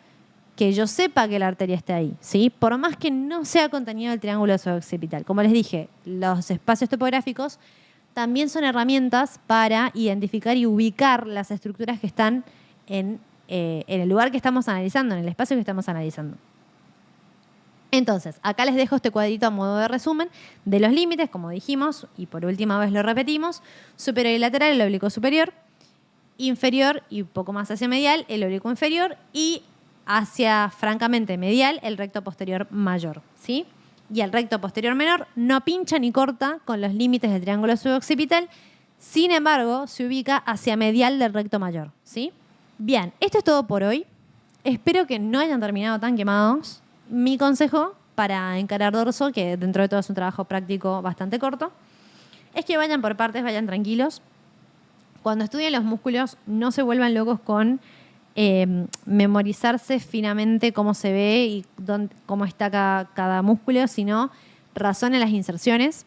que yo sepa que la arteria esté ahí, ¿sí? Por más que no sea contenido del triángulo suboccipital. Como les dije, los espacios topográficos también son herramientas para identificar y ubicar las estructuras que están en el lugar que estamos analizando, en el espacio que estamos analizando. Entonces, acá les dejo este cuadrito a modo de resumen de los límites, como dijimos, y por última vez lo repetimos: superior y lateral, el oblicuo superior; inferior y un poco más hacia medial, el oblicuo inferior; y hacia francamente medial, el recto posterior mayor, ¿sí? Y el recto posterior menor no pincha ni corta con los límites del triángulo suboccipital, sin embargo, se ubica hacia medial del recto mayor, ¿sí? Bien, esto es todo por hoy. Espero que no hayan terminado tan quemados. Mi consejo para encarar dorso, que dentro de todo es un trabajo práctico bastante corto, es que vayan por partes, vayan tranquilos. Cuando estudien los músculos, no se vuelvan locos con memorizarse finamente cómo se ve y cómo está cada músculo, sino razonen las inserciones,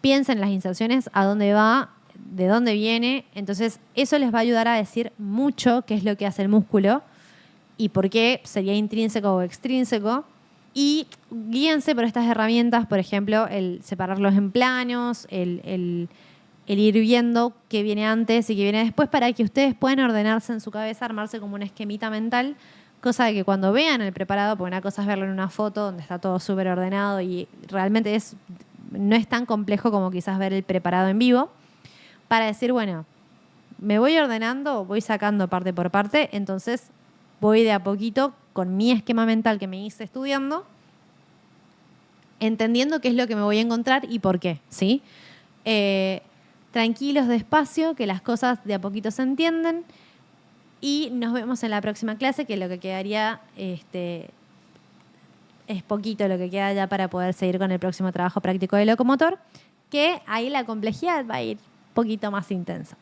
piensen en las inserciones, a dónde va, de dónde viene. Entonces, eso les va a ayudar a decir mucho qué es lo que hace el músculo y por qué sería intrínseco o extrínseco. Y guíense por estas herramientas, por ejemplo, el separarlos en planos, el ir viendo qué viene antes y qué viene después para que ustedes puedan ordenarse en su cabeza, armarse como una esquemita mental, cosa de que cuando vean el preparado, porque una cosa es verlo en una foto donde está todo súper ordenado y realmente no es tan complejo como quizás ver el preparado en vivo, para decir, bueno, me voy ordenando, voy sacando parte por parte, entonces voy de a poquito con mi esquema mental que me hice estudiando, entendiendo qué es lo que me voy a encontrar y por qué, ¿sí? Tranquilos, despacio, que las cosas de a poquito se entienden y nos vemos en la próxima clase, que lo que quedaría es poquito lo que queda ya para poder seguir con el próximo trabajo práctico de locomotor, que ahí la complejidad va a ir un poquito más intensa.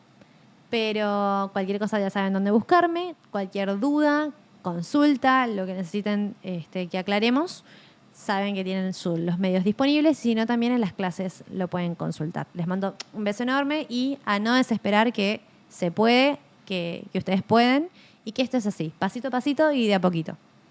Pero cualquier cosa ya saben dónde buscarme, cualquier duda, consulta, lo que necesiten que aclaremos, saben que tienen los medios disponibles, y si no, también en las clases lo pueden consultar. Les mando un beso enorme y a no desesperar, que se puede, que ustedes pueden y que esto es así, pasito a pasito y de a poquito.